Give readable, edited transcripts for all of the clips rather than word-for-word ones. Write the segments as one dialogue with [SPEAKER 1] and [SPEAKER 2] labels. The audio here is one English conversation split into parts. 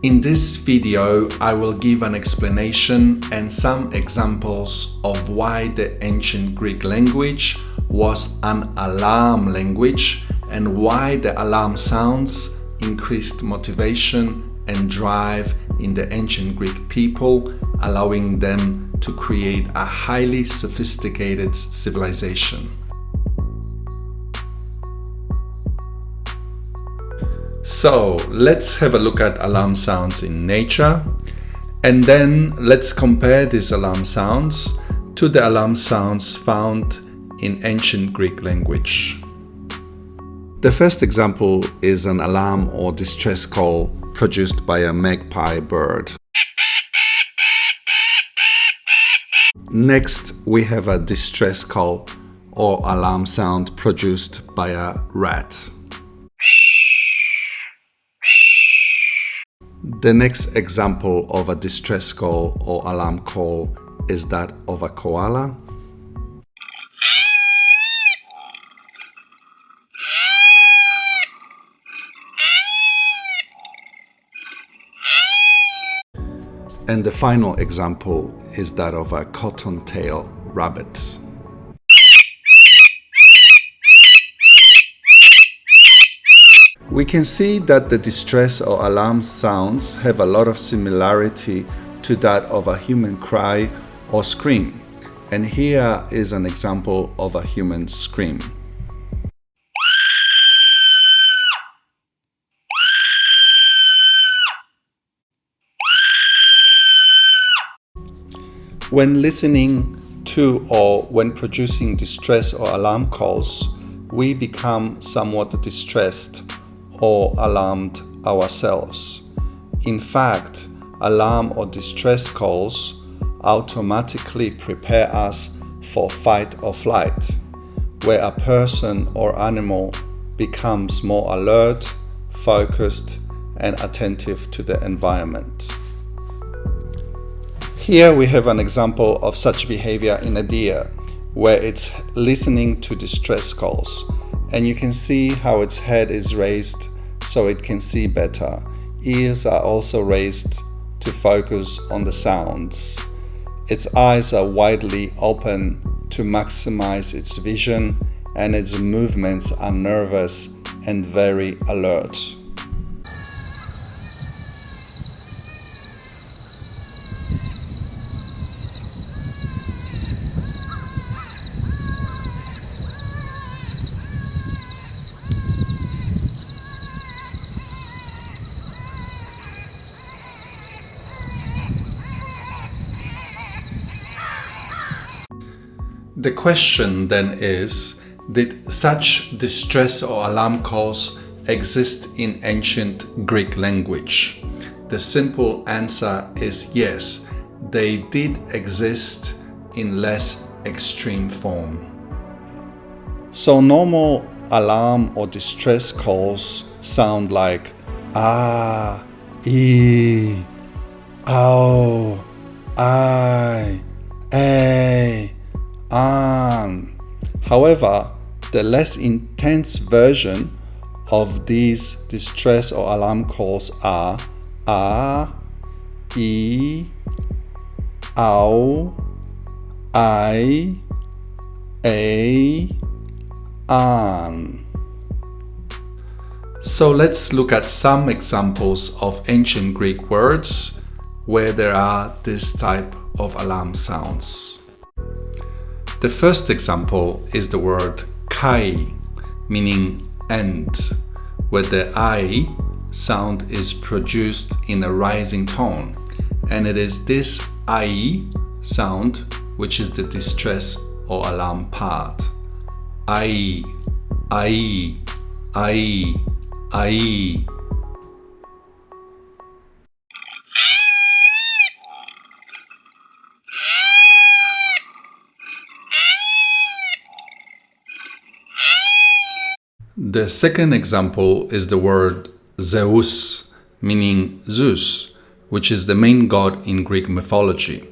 [SPEAKER 1] In this video, I will give an explanation and some examples of why the ancient Greek language was an alarm language and why the alarm sounds increased motivation and drive in the ancient Greek people, allowing them to create a highly sophisticated civilization. So let's have a look at alarm sounds in nature, and then let's compare these alarm sounds to the alarm sounds found in ancient Greek language. The first example is an alarm or distress call produced by a magpie bird. Next, we have a distress call or alarm sound produced by a rat. The next example of a distress call or alarm call is that of a koala. And the final example is that of a cottontail rabbit. We can see that the distress or alarm sounds have a lot of similarity to that of a human cry or scream. And here is an example of a human scream. When listening to or when producing distress or alarm calls, we become somewhat distressed or alarmed ourselves. In fact, alarm or distress calls automatically prepare us for fight or flight, where a person or animal becomes more alert, focused, and attentive to the environment. Here we have an example of such behavior in a deer, where it's listening to distress calls, and you can see how its head is raised so it can see better. Ears are also raised to focus on the sounds. Its eyes are widely open to maximize its vision, and its movements are nervous and very alert. The question then is, did such distress or alarm calls exist in ancient Greek language? The simple answer is yes, they did exist in less extreme form. So normal alarm or distress calls sound like ah, ee, ow, I, a, an. However, the less intense version of these distress or alarm calls are a, e, ow, I, a, an. So let's look at some examples of ancient Greek words where there are this type of alarm sounds. The first example is the word kai, meaning end, where the I sound is produced in a rising tone, and it is this I sound which is the distress or alarm part. I. The second example is the word Zeus, meaning Zeus, which is the main god in Greek mythology.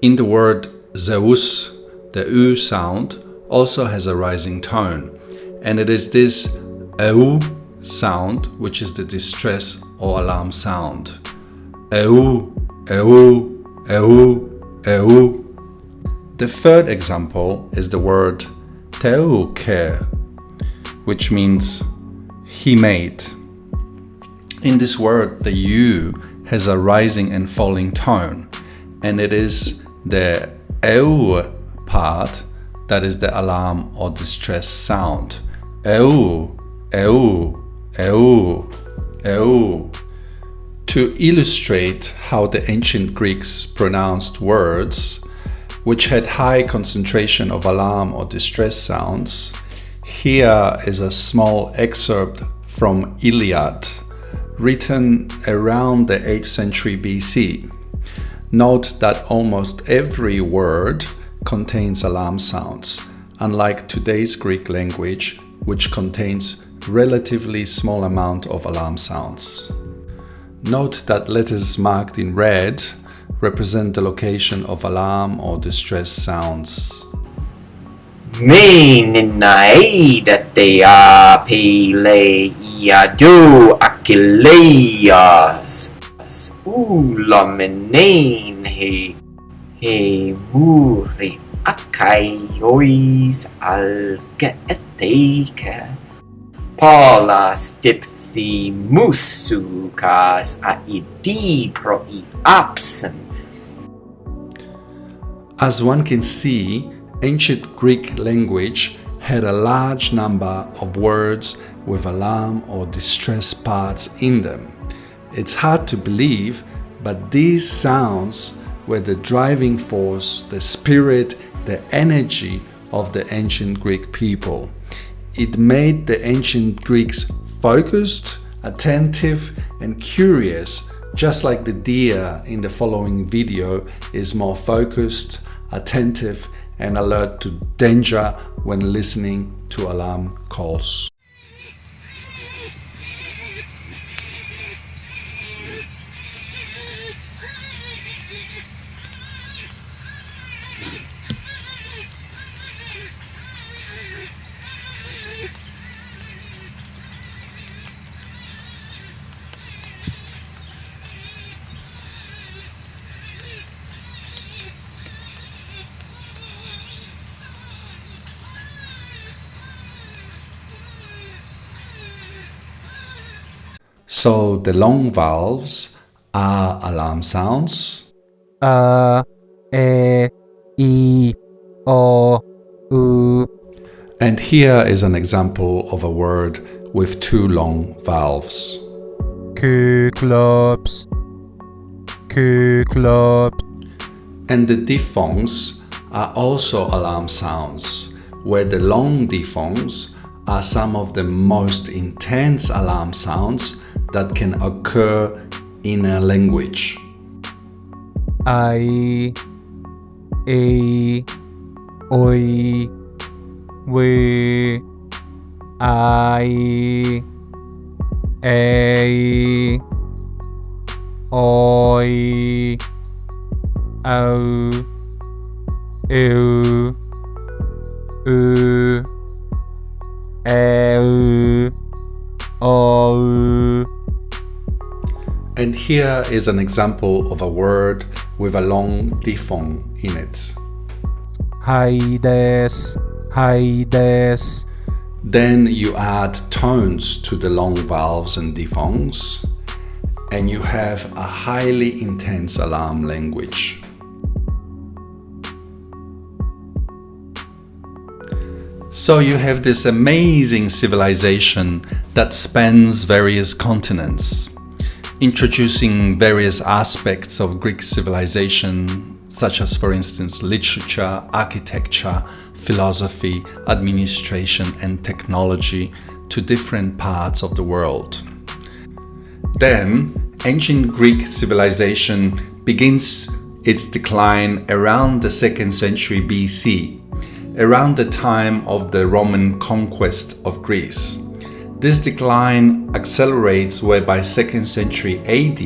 [SPEAKER 1] In the word Zeus, the U sound also has a rising tone, and it is this EU sound which is the distress or alarm sound. Eu, eu, eu, eu. The third example is the word teuke, which means he made. In this word, the U has a rising and falling tone, and it is the eu part that is the alarm or distress sound. Eu, eu, eu, eu. To illustrate how the ancient Greeks pronounced words, which had high concentration of alarm or distress sounds, here is a small excerpt from Iliad, written around the 8th century BC. Note that almost every word contains alarm sounds, unlike today's Greek language, which contains relatively small amount of alarm sounds. Note that letters marked in red represent the location of alarm or distress sounds.
[SPEAKER 2] Meninaidatea Peleia Achilleas Ulamenein he muri Achaiois Algeetheke Palas Diphthemusukas Aidi Proi Absen.
[SPEAKER 1] As one can see, ancient Greek language had a large number of words with alarm or distress parts in them. It's hard to believe, but these sounds were the driving force, the spirit, the energy of the ancient Greek people. It made the ancient Greeks focused, attentive, and curious, just like the deer in the following video is more focused, attentive, and alert to danger when listening to alarm calls. So the long vowels are alarm sounds.
[SPEAKER 3] E, I, O, U.
[SPEAKER 1] And here is an example of a word with two long vowels.
[SPEAKER 3] Cyclops, cyclops.
[SPEAKER 1] And the diphthongs are also alarm sounds, where the long diphthongs are some of the most intense alarm sounds that can occur in a language.
[SPEAKER 3] I, E, Oi, We, I, A, Oi, O, U, U, E, O.
[SPEAKER 1] And here is an example of a word with a long diphthong in it.
[SPEAKER 3] Hades, Hades.
[SPEAKER 1] Then you add tones to the long vowels and diphthongs, and you have a highly intense alarm language. So you have this amazing civilization that spans various continents, introducing various aspects of Greek civilization, such as, for instance, literature, architecture, philosophy, administration, and technology to different parts of the world. Then, ancient Greek civilization begins its decline around the 2nd century BC, around the time of the Roman conquest of Greece. This decline accelerates where by 2nd century AD,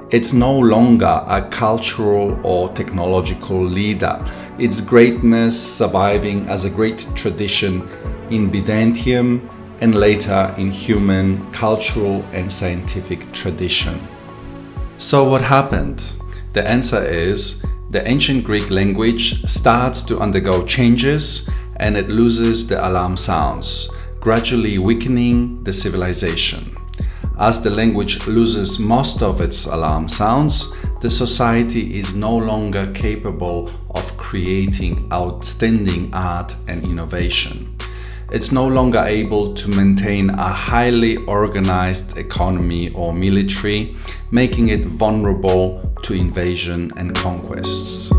[SPEAKER 1] it's no longer a cultural or technological leader, its greatness surviving as a great tradition in Byzantium and later in human, cultural, and scientific tradition. So what happened? The answer is the ancient Greek language starts to undergo changes and it loses the alarm sounds, gradually weakening the civilization. As the language loses most of its alarm sounds, the society is no longer capable of creating outstanding art and innovation. It's no longer able to maintain a highly organized economy or military, making it vulnerable to invasion and conquests.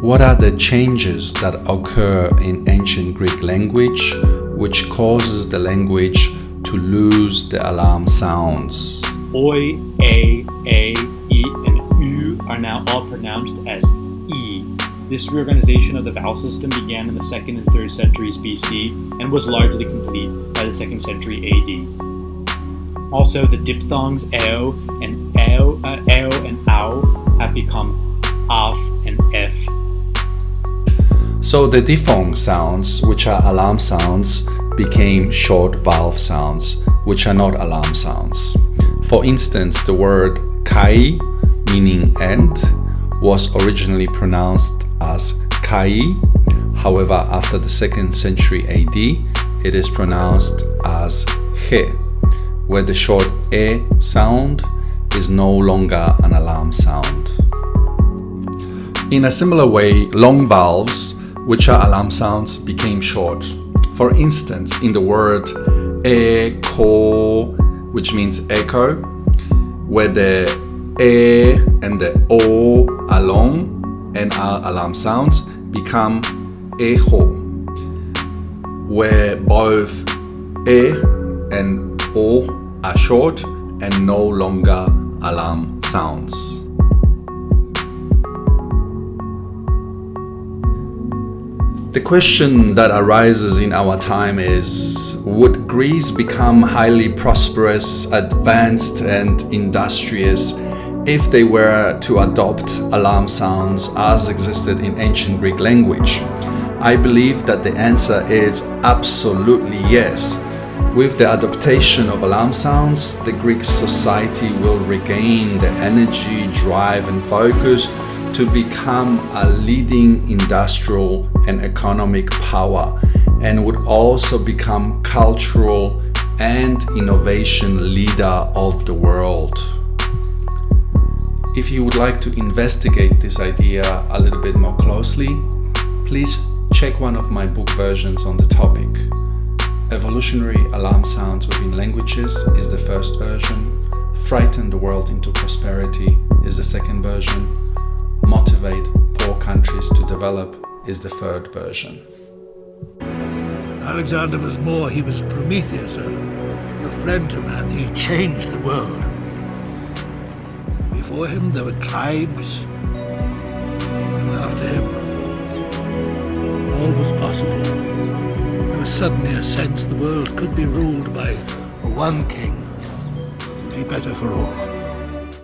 [SPEAKER 1] What are the changes that occur in ancient Greek language which causes the language to lose the alarm sounds?
[SPEAKER 4] Oi, a, e, and u are now all pronounced as e. This reorganization of the vowel system began in the 2nd and 3rd centuries BC and was largely complete by the 2nd century AD. Also, the diphthongs eo and ow have become af and f.
[SPEAKER 1] So the diphthong sounds, which are alarm sounds, became short vowel sounds, which are not alarm sounds. For instance, the word kai, meaning and, was originally pronounced as kai. However, after the 2nd century AD, it is pronounced as he, where the short e sound is no longer an alarm sound. In a similar way, long vowels, which are alarm sounds, became short. For instance, in the word echo, which means echo, where the e and the o are long and are alarm sounds, become echo, where both e and o are short and no longer alarm sounds. The question that arises in our time is, would Greece become highly prosperous, advanced, and industrious if they were to adopt alarm sounds as existed in ancient Greek language? I believe that the answer is absolutely yes. With the adaptation of alarm sounds, the Greek society will regain the energy, drive, and focus to become a leading industrial and economic power, and would also become cultural and innovation leader of the world. If you would like to investigate this idea a little bit more closely, please check one of my book versions on the topic. Evolutionary Alarm Sounds Within Languages is the first version. Frighten the World into Prosperity is the second version. Motivate Poor Countries to Develop is the third version.
[SPEAKER 5] Alexander was more, he was Prometheus, a friend to man. He changed the world. Before him there were tribes, and after him all was possible. There was suddenly a sense the world could be ruled by one king. It would be better for all.